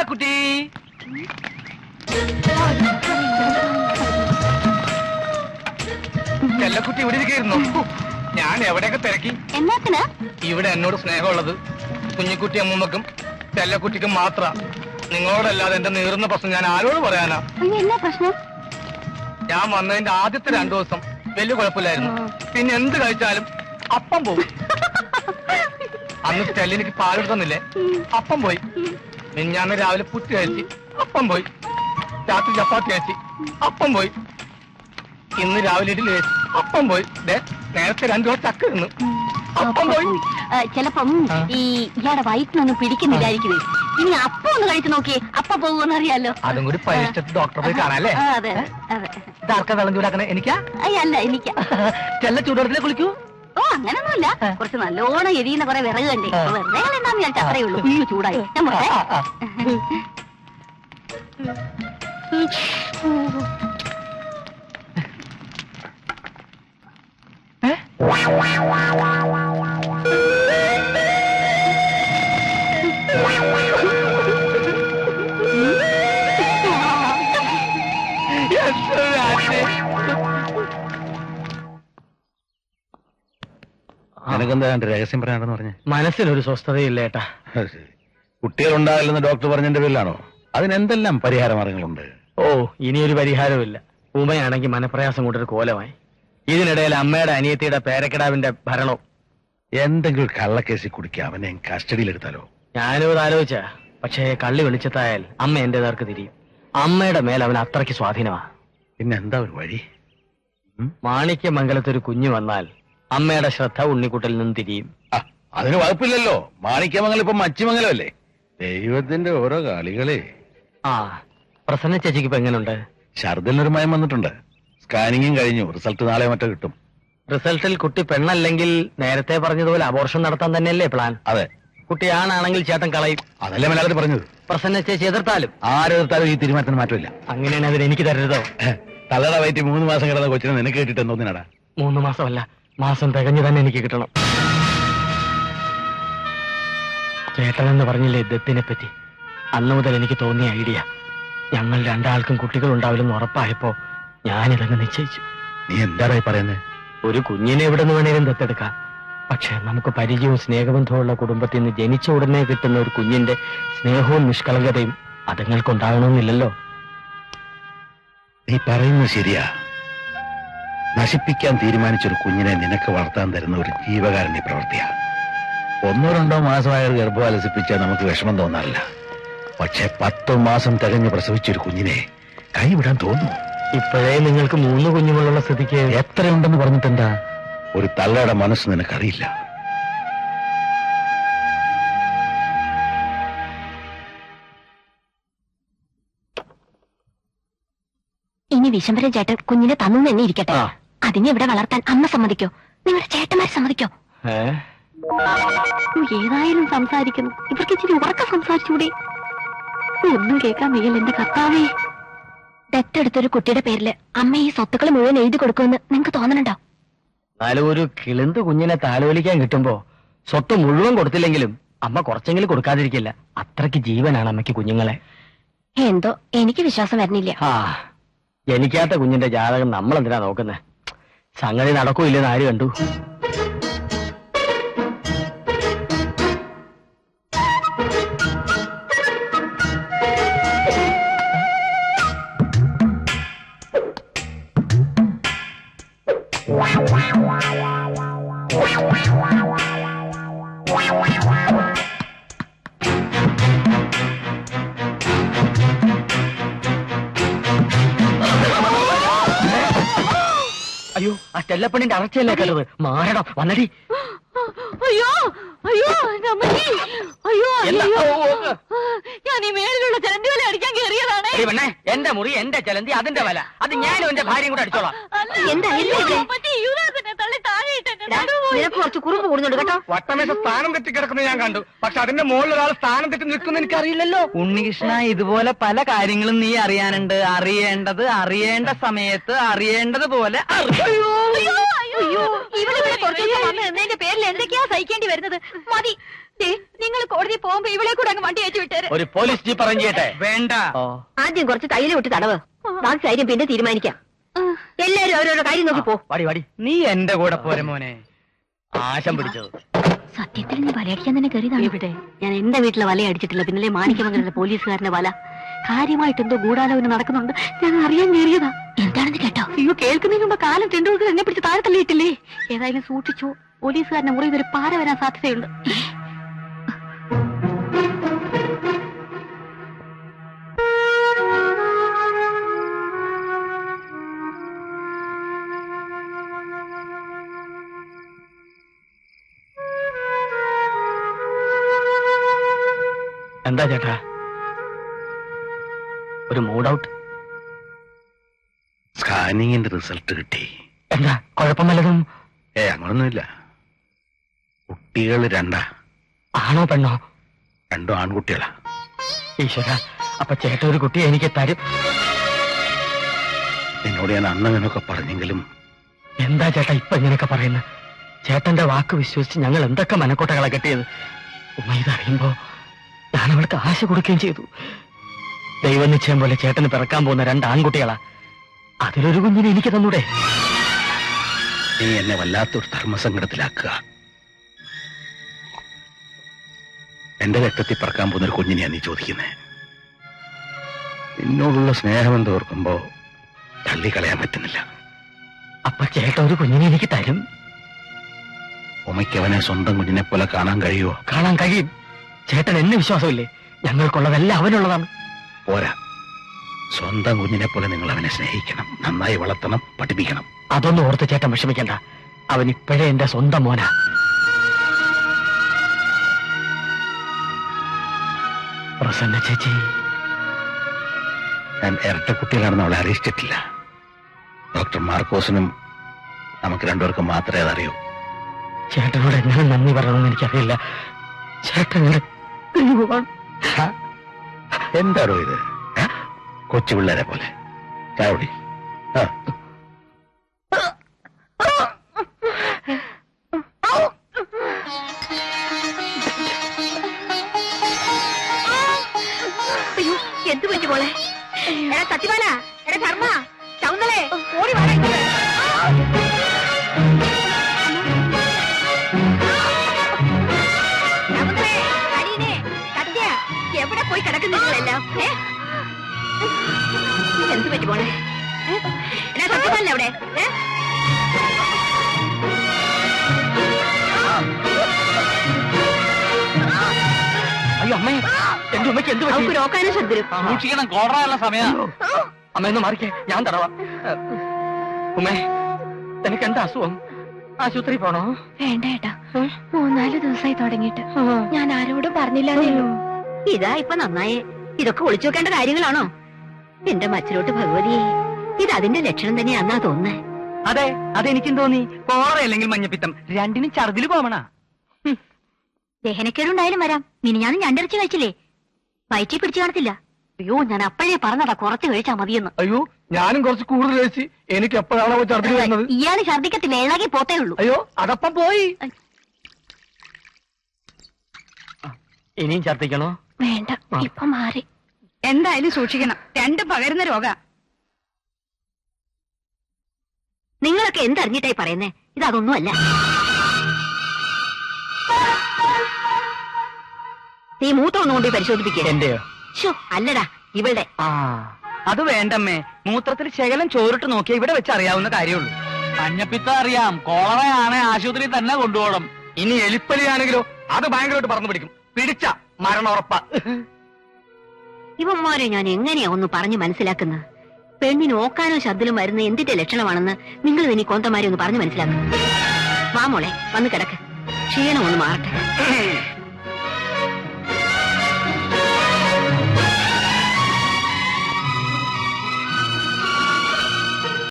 കുട്ടി ചെല്ലക്കുട്ടി ഇവിടെ ഇരിക്കുന്നു. ഞാൻ എവിടെയൊക്കെ തിരക്കി. എന്നാ ഇവിടെ എന്നോട് സ്നേഹമുള്ളത് കുഞ്ഞിക്കുട്ടി അമ്മൂമ്മക്കും ചെല്ലക്കുട്ടിക്കും മാത്ര. നിങ്ങളോടല്ലാതെ എന്റെ നീറുന്ന പ്രശ്നം ഞാൻ ആരോട് പറയാനാ? എന്നാ പ്രശ്നം? ഞാൻ വന്നതിന്റെ ആദ്യത്തെ 2 ദിവസം വലിയ കുഴപ്പമില്ലായിരുന്നു. പിന്നെ എന്ത് കഴിച്ചാലും അപ്പം പോകും. അന്ന് ചെല്ലിനിക്ക് പാലെടുത്തന്നില്ലേ, അപ്പം പോയി. മിഞ്ഞാന്ന് രാവിലെ പുറ്റ് കഴിച്ച് അപ്പം പോയി. രാത്രി ചപ്പാത്തി കഴിച്ച് അപ്പം പോയി. ഇന്ന് രാവിലെ ഇഡ്ഡലി കഴിച്ച് അപ്പം പോയി. നേരത്തെ 2 ദിവസം ചക്ക തിന്നു അപ്പം പോയി. ചിലപ്പം ഇയാളുടെ വയറ്റിനൊന്നും പിടിക്കുന്നില്ലായിരിക്കുമേ. ഇനി അപ്പം ഒന്ന് കഴിച്ചു നോക്കിയേ, അപ്പം പോകുമെന്ന് അറിയാലോ. അതും കൂടി പരീക്ഷിച്ചിട്ട് ഡോക്ടറെ പോയി കാണാല്ലേ? അതെ അതെ. ഇതാർക്കാ വെള്ളം ചൂടാക്കണേ? എനിക്കാ? അല്ല എനിക്കാ. ചെല്ല ചൂടുവെള്ളത്തിലെ കുളിക്കൂ? ഓ അങ്ങനൊന്നുമില്ല, കുറച്ച് നല്ലോണം എരിയുന്ന കുറെ വിറക് കണ്ടേ, വെറുതെ എന്താന്ന് വിചാരിച്ച അത്രേ ഉള്ളൂ. ചൂടായി ഞാൻ പോട്ടെ. നിനക്കെന്താ രഹസ്യം പറയാണെന്ന് പറഞ്ഞേ? മനസ്സിനൊരു സ്വസ്ഥതയില്ല ഏട്ടാ. കുട്ടികളുണ്ടാകില്ലെന്ന് ഡോക്ടർ പറഞ്ഞതിന്റെ പേരിലാണോ? അതിനെന്തെല്ലാം പരിഹാര മാർഗങ്ങളുണ്ട്. ഓ ഇനിയൊരു പരിഹാരമില്ല. ഉമയാണെങ്കിൽ മനപ്രയാസം കൊണ്ടൊരു കോലമായി. ഇതിനിടയിൽ അമ്മയുടെ അനിയത്തിയുടെ പേരക്കിടാവിന്റെ ഭരണവും. എന്തെങ്കിലും കള്ളക്കേസിൽ കുടിക്കുക അവനെ കസ്റ്റഡിയിലെടുത്താലോ? ഞാനും അത് ആലോചിച്ച, പക്ഷേ കള്ളി വെളിച്ചത്തായാൽ അമ്മ എന്റെ നേർക്ക് തിരിയും. അമ്മയുടെ മേൽ അവൻ അത്രയ്ക്ക് സ്വാധീനമാ. പിന്നെ എന്താ ഒരു വഴി? മാണിക്യമംഗലത്തൊരു കുഞ്ഞു വന്നാൽ അമ്മയുടെ ശ്രദ്ധ ഉണ്ണിക്കുട്ടലിൽ നിന്ന് തിരിയും. അതിന് വകുപ്പില്ലല്ലോ. മാണിക്യമംഗലം ഇപ്പൊ മച്ചിമംഗലമല്ലേ? ദൈവത്തിന്റെ ഓരോ കളികളെ. പ്രസന്ന ചേച്ചിക്ക് ഇപ്പൊ എങ്ങനെയുണ്ട്? ഛർദിനൊരു മയം വന്നിട്ടുണ്ട്. സ്കാനിങ്ങും കഴിഞ്ഞു. റിസൾട്ട് നാളെ മറ്റോ കിട്ടും. റിസൾട്ടിൽ കുട്ടി പെണ്ണല്ലെങ്കിൽ നേരത്തെ പറഞ്ഞതുപോലെ അബോർഷൻ നടത്താൻ തന്നെയല്ലേ പ്ലാൻ? അതെ. കുട്ടി ആണാണെങ്കിൽ ചേട്ടൻ കളയും. അതല്ലേ മലയാളത്തിൽ പറഞ്ഞത്. പ്രസന്ന ചേച്ചി എതിർത്താലും ആരെതിർത്താലും ഈ തീരുമാനത്തിന് മാറ്റമില്ല. അങ്ങനെയാണ് അതിന് എനിക്ക് തരരുതോ? തലയുടെ വയറ്റി 3 മാസം കിടന്ന കൊച്ചിനെ നിനക്ക് കേട്ടിട്ട് എന്തോന്നിനാടാ? 3 മാസമല്ല, മാസം തികഞ്ഞു തന്നെ എനിക്ക് കിട്ടണം. ചേട്ടനെന്ന് പറഞ്ഞില്ലേ ദത്തിനെ പറ്റി? അന്നു മുതൽ എനിക്ക് തോന്നിയ ഐഡിയ. ഞങ്ങൾ 2 ആൾക്കും കുട്ടികൾ ഉണ്ടാവില്ലെന്ന് ഉറപ്പായപ്പോ ഞാനിതങ്ങ് നിശ്ചയിച്ചു. നീ എന്തായി പറയുന്നത്? ഒരു കുഞ്ഞിനെ എവിടെ നിന്ന് വേണേലും ദത്തെടുക്കാം. പക്ഷെ നമുക്ക് പരിചയവും സ്നേഹബന്ധമുള്ള കുടുംബത്തിൽ നിന്ന് ജനിച്ച ഉടനെ കിട്ടുന്ന ഒരു കുഞ്ഞിന്റെ സ്നേഹവും നിഷ്കളങ്കതയും അതുങ്ങൾക്കുണ്ടാകണമെന്നില്ലല്ലോ. നീ പറയുന്നത് ശരിയാ. നശിപ്പിക്കാൻ തീരുമാനിച്ചൊരു കുഞ്ഞിനെ നിനക്ക് വളർത്താൻ തരുന്ന ഒരു ജീവകാരുണ്യ പ്രവൃത്തിയാ. 1-2 മാസമായ ഒരു ഗർഭം അലസിപ്പിച്ചാൽ നമുക്ക് വിഷമം തോന്നാറില്ല. പക്ഷെ 10 മാസം തികഞ്ഞ് പ്രസവിച്ചൊരു കുഞ്ഞിനെ കൈവിടാൻ തോന്നുന്നു. ഇപ്പോഴേ നിങ്ങൾക്ക് 3 കുഞ്ഞുങ്ങളുള്ള സ്ഥിതിക്ക് എത്രയുണ്ടെന്ന് പറഞ്ഞിട്ടെന്താ? ഒരു തള്ളയുടെ മനസ്സ് നിനക്കറിയില്ല. ഇനി വിശംബരം ചേട്ടൻ കുഞ്ഞിനെ തന്നു തന്നെ ഇരിക്കട്ടെ. അതിനെ ഇവിടെ വളർത്താൻ അമ്മ സമ്മതിക്കോ? നിങ്ങളുടെ ചേട്ടന്മാർ സമ്മതിക്കോ? ഏതായാലും സംസാരിക്കുന്നു. ഇവർക്ക് ഇച്ചിരി ഉറക്കം സംസാരിച്ചൂടെ? ഒന്നും കേൾക്കാൻ വയ്യല്ല എന്റെ കർത്താവേ. ദത്തെടുത്തൊരു കുട്ടിയുടെ പേരില് അമ്മ ഈ സ്വത്തുക്കൾ മുഴുവൻ എഴുതി കൊടുക്കുമെന്ന് നിങ്ങക്ക് തോന്നണുണ്ടോ? എന്നാലും ഒരു കിളിന്ത് കുഞ്ഞിനെ താലോലിക്കാൻ കിട്ടുമ്പോ സ്വത്ത് മുഴുവൻ കൊടുത്തില്ലെങ്കിലും അമ്മ കുറച്ചെങ്കിലും കൊടുക്കാതിരിക്കില്ല. അത്രയ്ക്ക് ജീവനാണ് അമ്മയ്ക്ക് കുഞ്ഞുങ്ങളെ. എന്തോ എനിക്ക് വിശ്വാസം വരുന്നില്ല. ജനിക്കാത്ത കുഞ്ഞിന്റെ ജാതകം നമ്മളെന്തിനാ നോക്കുന്നത്? സംഗതി നടക്കൂല്ലെന്ന് ആര് കണ്ടു? അയ്യോ, ആ സ്റ്റെല്ലപ്പണിന്റെ അറച്ചയല്ലേ കരുത്. മാറണം, വന്നടി. അയ്യോ അയ്യോ അയ്യോ ഞാൻ ഈ മേളിലുള്ള ചലന്തി വല അടിക്കാൻ കയറിയതാണ്. എന്റെ മുറി, എന്റെ ചലന്തി, അതിന്റെ വല. അത് ഞാനും എന്റെ ഭാര്യയും കൂടെ അടിച്ചോളാം. കുറച്ച് കുറുമ്പ് കൂടുന്നുണ്ട് കേട്ടോ. വട്ടമേശ സ്ഥാനം തെറ്റി കിടക്കുന്നത് ഞാൻ കണ്ടു. പക്ഷെ അതിന്റെ മുകളിൽ ഒരാൾ സ്ഥാനം തെറ്റി നിൽക്കുന്ന എനിക്കറിയില്ലല്ലോ. ഉണ്ണികൃഷ്ണ, ഇതുപോലെ പല കാര്യങ്ങളും നീ അറിയാനുണ്ട്. അറിയേണ്ടത് അറിയേണ്ട സമയത്ത് അറിയേണ്ടതുപോലെ. ഇവിടെ കുറച്ച് വന്ന് എന്നതിന്റെ പേരിൽ എന്തൊക്കെയാ സഹിക്കേണ്ടി വരുന്നത്? മതി, നിങ്ങൾ കോടതി പോകുമ്പോ ഇവളെ കൂടെ അങ്ങ് വണ്ടി അയച്ചു വിട്ടേര്. ഒരു പോലീസ് ജീപ്പ് അറേഞ്ച് ചെയ്യട്ടെ? വേണ്ട. ആദ്യം കുറച്ച് തൈല് വിട്ട് തടവ്, ബാക്കി കാര്യം പിന്നെ തീരുമാനിക്കാം. എല്ലാരും ഓരോരോ കാര്യം നോക്കി പോ. വാടി വാടി. നീ എന്റെ കൂടെ പോരെ മോനെ. ആശം പിടിച്ചത്. സത്യത്തിൽ നീ വലയടിക്കാൻ തന്നെ കരുതാണ്. ഇവിടെ ഞാൻ എന്റെ വീട്ടിലെ വല അടിച്ചിട്ടില്ല, പിന്നല്ലേ മാണിക്യമംഗലത്തെ പോലീസുകാരന്റെ വല. കാര്യമായിട്ട് എന്തോ ഗൂഢാലോചന നടക്കുന്നുണ്ട്, ഞാൻ അറിയാൻ കയറിയതാ. എന്താണെന്ന് കേട്ടോ? അയ്യോ, കേൾക്കുന്നതിന് മുമ്പ് കാലം ടെണ്ടുകൊടുത്ത് എന്നെ പിടിച്ച് താഴെ തള്ളിയിട്ടില്ലേ? ഏതായാലും സൂക്ഷിച്ചോ, പോലീസുകാരന്റെ മുറിയിൽ ഒരു പാര വരാൻ സാധ്യതയുണ്ട്. എന്താ ചേട്ടാ ഒരു മൂഡ് ഔട്ട്? സ്കാനിങ്ങിന്റെ റിസൾട്ട് കിട്ടി. എന്താ കുഴപ്പം വല്ലതും? അങ്ങനൊന്നുമില്ല. കുട്ടികൾ 2. ആണോ പെണ്ണോ? 2 ആൺകുട്ടികളാ. ഈശ്വര, അപ്പൊ ചേട്ടൻ ഒരു കുട്ടിയെ എനിക്ക് തരും. നിന്നോട് ഞാൻ അന്നങ്ങനൊക്കെ പറഞ്ഞെങ്കിലും. എന്താ ചേട്ടാ ഇപ്പൊ ഇങ്ങനെയൊക്കെ പറയുന്നത്? ചേട്ടന്റെ വാക്ക് വിശ്വസിച്ച് ഞങ്ങൾ എന്തൊക്കെ മനക്കോട്ടകളെ കെട്ടിയത്. ഉമ്മ ഇതറിയുമ്പോ ഞാൻ അവൾക്ക് ആശ കൊടുക്കുകയും ചെയ്തു. ദൈവനിശ്ചയം പോലെ ചേട്ടന് പിറക്കാൻ പോകുന്ന 2 ആൺകുട്ടികളാ. അതിലൊരു കുഞ്ഞിനെ എനിക്ക് തന്നൂടെ? നീ എന്നെ വല്ലാത്തൊരു ധർമ്മസങ്കടത്തിലാക്കുക. എന്റെ രക്തത്തിൽ പറക്കാൻ പോകുന്ന ഒരു കുഞ്ഞിനെയാ നീ ചോദിക്കുന്നേ. നിന്നോടുള്ള സ്നേഹം ഓർക്കുമ്പോ തള്ളിക്കളയാൻ പറ്റുന്നില്ല. അപ്പൊ ചേട്ടൻ ഒരു കുഞ്ഞിനെ എനിക്ക് തരും? ഉമ്മയ്ക്ക് അവനെ സ്വന്തം കുഞ്ഞിനെ പോലെ കാണാൻ കഴിയുമോ? കാണാൻ കഴിയും. ചേട്ടൻ എന്നെ വിശ്വാസമില്ലേ? ഞങ്ങൾക്കുള്ളതെല്ലാം അവനുള്ളതാണ്. പോരാ, സ്വന്തം കുഞ്ഞിനെ പോലെ നിങ്ങൾ അവനെ സ്നേഹിക്കണം, നന്നായി വളർത്തണം, പഠിപ്പിക്കണം. അതൊന്നും ഓർത്ത് ചേട്ടൻ വിഷമിക്കണ്ട. അവൻ ഇപ്പോഴേ എന്റെ സ്വന്തം മോനാ. പ്രസന്ന ചേച്ചി, ഞാൻ ഇരട്ടക്കുട്ടികളാണെന്ന് അവളെ അറിയിച്ചിട്ടില്ല. ഡോക്ടർ മാർക്കോസിനും നമുക്ക് 2 പേർക്കും മാത്രമേ അതറിയൂ. ചേട്ടനോട് എങ്ങനെ നന്ദി പറയണമെന്ന് എനിക്കറിയില്ല. ചേട്ടൻ എന്താണോ ഇത്? കൊച്ചു പിള്ളേരെ പോലെ ചാവടി. അയ്യോ, എന്ത് പറ്റി മോളെ? എടാ സത്യമാല, എടാ ധർമ്മ, ശൗന്തളേ, ഓടി വാടാ ഇങ്ങോട്ട്. ശൗന്തളേ, അരീനെ, സത്യ, എവിടെ പോയി കിടക്കുന്നില്ലെല്ലാം? എന്ത് പറ്റി മോളെ? എടാ സത്യമാല അവിടെ? അയ്യോ അമ്മേ, എന്റെ ഉമ്മയ്ക്ക് എന്ത് പറ്റി? രോക്കാനും ശബ്ദം. സൂക്ഷിക്കണം, കോടറാനുള്ള സമയം. അമ്മയൊന്ന് മാറിക്കേ, ഞാൻ തടവാം. ഉമ്മേ, നിനക്ക് എന്താ അസുഖം? ആശുപത്രി പോണോ? വേണ്ട ഏട്ടാ, 3-4 ദിവസമായി തുടങ്ങിയിട്ട് ഞാൻ ആരോടും പറഞ്ഞില്ലാന്നേ. ഇതാ ഇപ്പൊ നന്നായേ. ഇതൊക്കെ ഒളിച്ചു വെക്കേണ്ട കാര്യങ്ങളാണോ? എന്റെ മച്ചിലോട്ട് ഭഗവതിയെ, ഇത് അതിന്റെ ലക്ഷണം തന്നെയാന്നാ തോന്നുന്നേ. അതെ, അതെനിക്കും തോന്നി. കോറയല്ലെങ്കിൽ മഞ്ഞപ്പിത്തം, രണ്ടിനും ഛർദില് പോവണ. ദഹനക്കേടുണ്ടായാലും വരാം. മിനിഞ്ഞാന്ന് ഞണ്ടിറച്ചി കഴിച്ചില്ലേ? വയറ്റി പിടിച്ചു കാണത്തില്ല. അയ്യോ, ഞാൻ അപ്പോഴേ പറഞ്ഞതാ കുറച്ച് കഴിച്ചാ മതിയെന്ന്. അയ്യോ, ഞാനും കുറച്ച് കൂടുതൽ കഴിച്ച്. എനിക്ക് എപ്പോഴാണോ ഛർദ്ദിൽ വരുന്നത്? ഇയാള് ഛർദിക്കത്തില്ല, ഇളകി പോത്തേ ഉള്ളൂ. അയ്യോ, അതപ്പം പോയി. ഇനിയും ഛർദ്ദിക്കണോ? വേണ്ട, ഇപ്പൊ മാറി. എന്തായാലും സൂക്ഷിക്കണം, 2 പകരുന്ന രോഗ. നിങ്ങളൊക്കെ എന്തറിഞ്ഞിട്ടായി പറയുന്നേ? ഇതൊന്നുമല്ല. നീ മൂത്രം കൊണ്ട് പരിശോധിപ്പിക്കേ. എന്റെയോ? അല്ലടാ, ഇവളുടെ. അത് വേണ്ടമ്മേ, മൂത്രത്തിൽ ശകലം ചോറിട്ട് നോക്കിയാൽ ഇവിടെ വെച്ച് അറിയാവുന്ന കാര്യമുള്ളൂ. മഞ്ഞപ്പിത്തം അറിയാം, കോളറയാണ്, ആശുപത്രിയിൽ തന്നെ കൊണ്ടുപോകണം. ഇനി എലിപ്പലിയാണെങ്കിലോ അത് ഭയങ്കരമായിട്ട് പറന്നു പിടിക്കും. പിടിച്ച മരണം ഉറപ്പാ. ഇവന്മാരെ ഞാൻ എങ്ങനെയാ ഒന്ന് പറഞ്ഞു മനസ്സിലാക്കുന്നത്? പെണ്ണിന് ഓക്കാനോ ശബ്ദത്തിലും വരുന്ന എന്തിന്റെ ലക്ഷണമാണെന്ന് നിങ്ങൾ ഇനി കോന്തമാരെ ഒന്ന് പറഞ്ഞു മനസ്സിലാക്കും. വാ മോളെ, വന്ന് കിടക്ക്, ക്ഷീണം ഒന്ന് മാറട്ടെ.